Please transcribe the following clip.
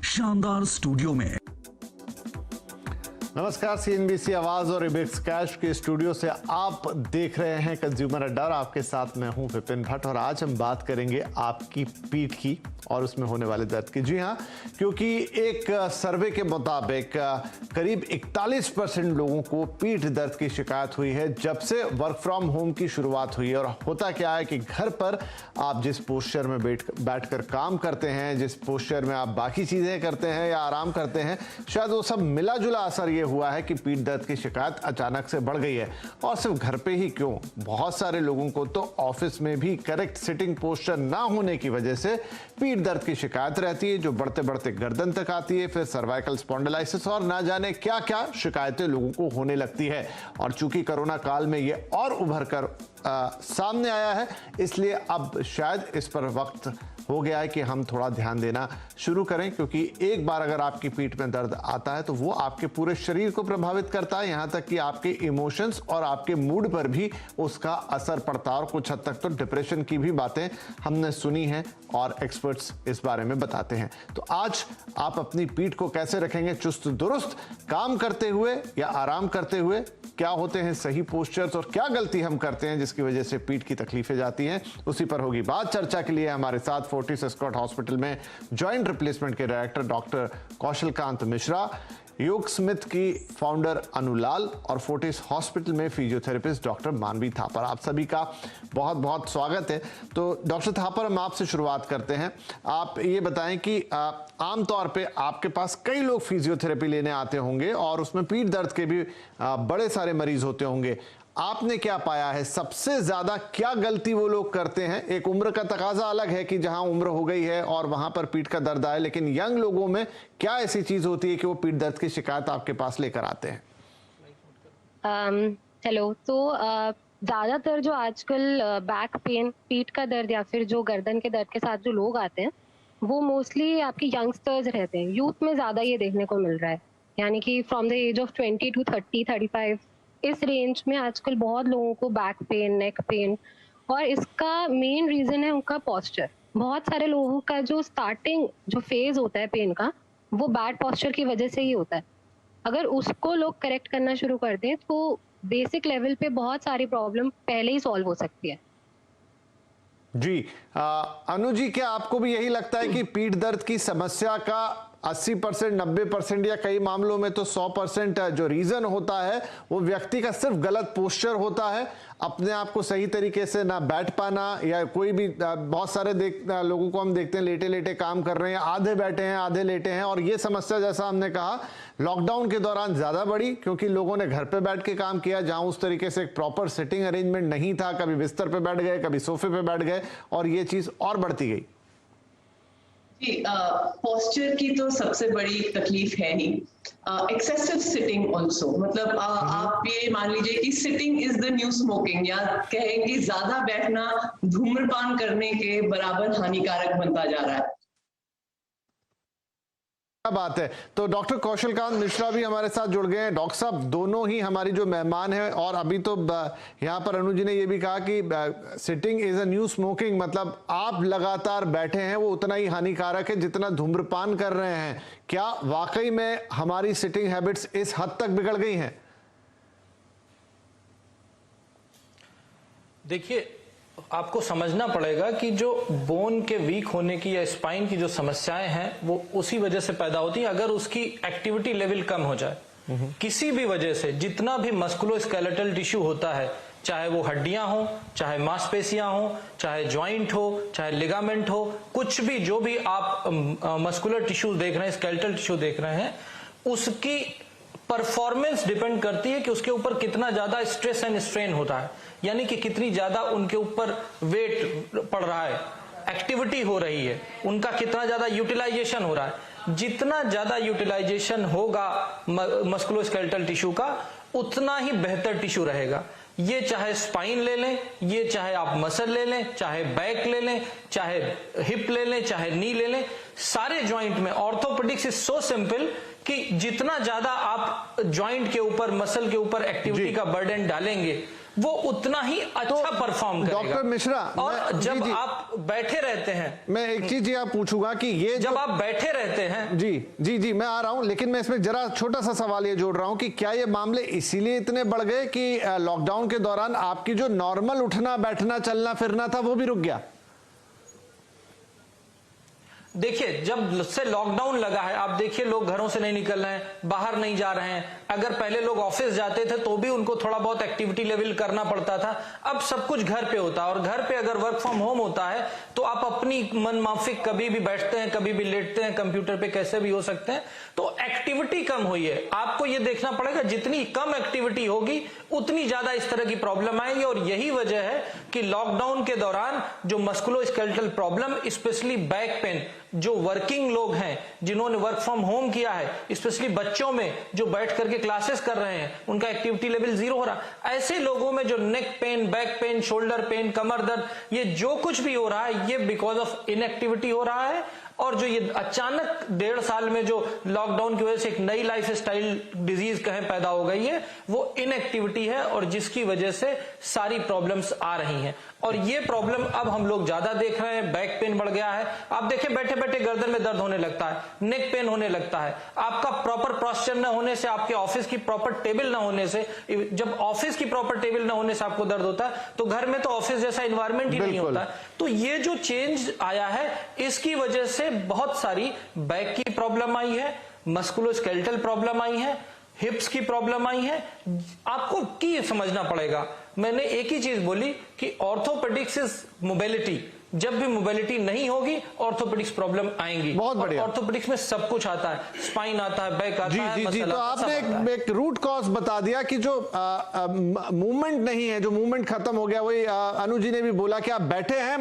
शानदार स्टूडियो में। नमस्कार, सीएनबीसी आवाज और इबिक्स कैश के स्टूडियो से आप देख रहे हैं कंज्यूमर अड्डा। आपके साथ मैं हूं विपिन भट्ट और आज हम बात करेंगे आपकी पीठ की और उसमें होने वाले दर्द की। जी हां, क्योंकि एक सर्वे के मुताबिक करीब 41% लोगों को पीठ दर्द की शिकायत हुई है जब से वर्क फ्रॉम होम की शुरुआत हुई है। और होता क्या है कि घर पर आप जिस पोस्चर में बैठकर काम करते हैं, जिस पोस्चर में आप बाकी चीजें करते हैं या आराम करते हैं, शायद वो सब मिला जुला असर ये हुआ है कि पीठ दर्द की शिकायत अचानक से बढ़ गई है। और सिर्फ घर पे ही क्यों, बहुत सारे लोगों को तो ऑफिस में भी करेक्ट सिटिंग पोस्चर ना होने की वजह से पीठ दर्द की शिकायत रहती है, जो बढ़ते बढ़ते गर्दन तक आती है, फिर सर्वाइकल स्पॉन्डिलाइसिस और ना जाने क्या क्या शिकायतें लोगों को होने लगती है। और चूंकि कोरोना काल में ये और उभर कर सामने आया है, इसलिए अब शायद इस पर वक्त हो गया है कि हम थोड़ा ध्यान देना शुरू करें, क्योंकि एक बार अगर आपकी पीठ में दर्द आता है तो वो आपके पूरे शरीर को प्रभावित करता है, यहां तक कि आपके इमोशंस और आपके मूड पर भी उसका असर पड़ता है। और कुछ हद तक तो डिप्रेशन की भी बातें हमने सुनी हैं और एक्सपर्ट्स इस बारे में बताते हैं। तो आज आप अपनी पीठ को कैसे रखेंगे चुस्त दुरुस्त, काम करते हुए या आराम करते हुए, क्या होते हैं सही पोस्चर्स और क्या गलती हम करते हैं जिसकी वजह से पीठ की तकलीफें जाती हैं, उसी पर होगी बात। चर्चा के लिए हमारे साथ फोर्टिस एस्कॉट हॉस्पिटल में जॉइंट रिप्लेसमेंट के डायरेक्टर डॉक्टर कौशलकांत मिश्रा, योग स्मिथ की फाउंडर अनुलाल और फोर्टिस हॉस्पिटल में फिजियोथेरेपिस्ट डॉक्टर मानवी थापर। आप सभी का बहुत बहुत स्वागत है। तो डॉक्टर थापर, हम आपसे शुरुआत करते हैं। आप ये बताएं कि आमतौर पे आपके पास कई लोग फिजियोथेरेपी लेने आते होंगे और उसमें पीठ दर्द के भी बड़े सारे मरीज होते होंगे। आपने क्या पाया है, सबसे ज्यादा क्या गलती वो लोग करते हैं? एक उम्र का तकाजा अलग है कि जहां उम्र हो गई है और वहां पर पीठ का दर्द आए, लेकिन यंग लोगों में क्या ऐसी चीज होती है कि वो पीठ दर्द की शिकायत आपके पास लेकर आते हैं? हेलो। तो ज्यादातर जो आजकल बैक पेन, पीठ का दर्द या फिर जो गर्दन के दर्द के साथ जो लोग आते हैं, वो मोस्टली आपके यंगस्टर्स रहते हैं। यूथ में ज्यादा ये देखने को मिल रहा है, यानी कि from the age of 20 to 30, 35, इस रेंज में आजकल बहुत लोगों को बैक पेन, नेक पेन, और इसका मेन रीजन है उनका पोस्चर। बहुत सारे लोगों का जो स्टार्टिंग जो फेज होता है पेन का, वो बैड पोस्चर की वजह से ही होता है। अगर उसको लोग करेक्ट करना शुरू कर दें तो बेसिक लेवल पे बहुत सारी प्रॉब्लम पहले ही सॉल्व हो सकती है। जी अनु जी, क्या आपको भी यही लगता है कि पीठ दर्द की समस्या का 80%, 90% या कई मामलों में तो 100% जो रीजन होता है वो व्यक्ति का सिर्फ गलत पोस्चर होता है, अपने आप को सही तरीके से ना बैठ पाना, या कोई भी बहुत सारे लोगों को हम देखते हैं लेटे लेटे काम कर रहे हैं, आधे बैठे हैं आधे लेटे हैं। और ये समस्या, जैसा हमने कहा, लॉकडाउन के दौरान ज्यादा बढ़ी क्योंकि लोगों ने घर पे बैठ के काम किया, जहां उस तरीके से एक प्रॉपर सिटिंग अरेंजमेंट नहीं था। कभी बिस्तर पे बैठ गए, कभी सोफे पे बैठ गए, और ये चीज और बढ़ती गई। जी, पोस्चर की तो सबसे बड़ी तकलीफ है ही। एक्सेसिव सिटिंग ऑल्सो, मतलब आप ये मान लीजिए कि sitting is the new smoking, या कहें कि ज्यादा बैठना धूम्रपान करने के बराबर हानिकारक बनता जा रहा है। बात है। तो डॉक्टर कौशलकांत मिश्रा भी हमारे साथ जुड़ गए हैं। डॉक्टर साहब, दोनों ही हमारी जो मेहमान हैं, और अभी तो यहाँ पर अनु जी ने ये भी कहा कि sitting is a new smoking, मतलब आप लगातार बैठे हैं वो उतना ही हानिकारक है जितना धूम्रपान कर रहे हैं। क्या वाकई में हमारी सिटिंग हैबिट्स इस हद तक बिगड़ गई हैं? देखिए, आपको समझना पड़ेगा कि जो बोन के वीक होने की या स्पाइन की जो समस्याएं हैं वो उसी वजह से पैदा होती हैं अगर उसकी एक्टिविटी लेवल कम हो जाए। किसी भी वजह से जितना भी मस्कुलोस्केलेटल टिश्यू होता है, चाहे वो हड्डियां हो, चाहे मांसपेशियां हो, चाहे ज्वाइंट हो, चाहे लिगामेंट हो, कुछ भी, जो भी आप मस्कुलर टिश्यू देख रहे हैं, स्केलेटल टिश्यू देख रहे हैं, उसकी परफॉर्मेंस डिपेंड करती है कि उसके ऊपर कितना ज्यादा स्ट्रेस एंड स्ट्रेन होता है, यानी कि कितनी ज्यादा उनके ऊपर वेट पड़ रहा है, एक्टिविटी हो रही है, उनका कितना ज्यादा यूटिलाइजेशन हो रहा है। जितना ज्यादा यूटिलाइजेशन होगा मस्कुलोस्केलेटल टिश्यू का, उतना ही बेहतर टिश्यू रहेगा। ये चाहे स्पाइन ले लें, ये चाहे आप मसल ले लें, चाहे बैक ले लें, चाहे हिप ले लें, चाहे नी ले लें, सारे ज्वाइंट में ऑर्थोपेडिक्स इज सो सिंपल कि जितना ज्यादा आप ज्वाइंट के ऊपर, मसल के ऊपर एक्टिविटी का बर्डन डालेंगे, वो उतना ही अच्छा परफॉर्म करेगा। डॉक्टर मिश्रा, और जब आप बैठे रहते हैं, मैं एक चीज आप पूछूंगा कि ये जब आप बैठे रहते हैं, जी मैं आ रहा हूं, लेकिन मैं इसमें जरा छोटा सा सवाल ये जोड़ रहा हूं कि क्या ये मामले इसीलिए इतने बढ़ गए कि लॉकडाउन के दौरान आपकी जो नॉर्मल उठना बैठना चलना फिरना था वो भी रुक गया? देखिए, जब से लॉकडाउन लगा है, आप देखिए लोग घरों से नहीं निकल रहे हैं, बाहर नहीं जा रहे हैं। अगर पहले लोग ऑफिस जाते थे तो भी उनको थोड़ा बहुत एक्टिविटी लेवल करना पड़ता था, अब सब कुछ घर पे होता है। और घर पे अगर वर्क फ्रॉम होम होता है तो आप अपनी मन माफिक कभी भी बैठते हैं, कभी भी लेटते हैं, कंप्यूटर पे कैसे भी हो सकते हैं। तो एक्टिविटी कम हुई है। आपको ये देखना पड़ेगा, जितनी कम एक्टिविटी होगी उतनी ज्यादा इस तरह की प्रॉब्लम आएगी। और यही वजह है कि लॉकडाउन के दौरान जो musculoskeletal problem, specially back pain, जो वर्किंग लोग हैं जिन्होंने वर्क फ्रॉम होम किया है, स्पेशली बच्चों में जो बैठ करके क्लासेस कर रहे हैं, उनका एक्टिविटी लेवल 0 हो रहा, ऐसे लोगों में जो neck pain, back pain, shoulder pain, कमर दर्द, ये जो कुछ भी हो रहा है ये बिकॉज ऑफ इनएक्टिविटी हो रहा है। और जो ये अचानक 1.5 साल में जो लॉकडाउन की वजह से एक नई लाइफ स्टाइल डिजीज कहें पैदा हो गई है, वो इनएक्टिविटी है और जिसकी वजह से सारी प्रॉब्लम्स आ रही हैं। और ये प्रॉब्लम अब हम लोग ज्यादा देख रहे हैं। बैक पेन बढ़ गया है, आप देखें बैठे बैठे गर्दन में दर्द होने लगता है, नेक पेन होने लगता है। आपका प्रॉपर पोस्चर न होने से, आपके ऑफिस की प्रॉपर टेबल न होने से, जब ऑफिस की प्रॉपर टेबल न होने से आपको दर्द होता है तो घर में तो ऑफिस जैसा इन्वायरमेंट ही नहीं होता है। तो ये जो चेंज आया है इसकी वजह से बहुत सारी बैक की प्रॉब्लम आई है, मस्कुलोस्केलेटल प्रॉब्लम आई है, हिप्स की प्रॉब्लम आई है। आपको की समझना पड़ेगा, मैंने एक ही चीज बोली कि ऑर्थोपेडिक्स इज मोबिलिटी। जब भी मोबिलिटी नहीं होगी ऑर्थोपेडिक्स प्रॉब्लम आएंगी। बहुत बढ़िया। ऑर्थोपेडिक्स में सब कुछ आता है, स्पाइन आता है, बैक आता है, जी तो आपने एक रूट कॉज बता दिया कि जो मूवमेंट नहीं है, जो मूवमेंट खत्म हो गया। वही अनु जी ने भी बोला कि आप बैठे हैं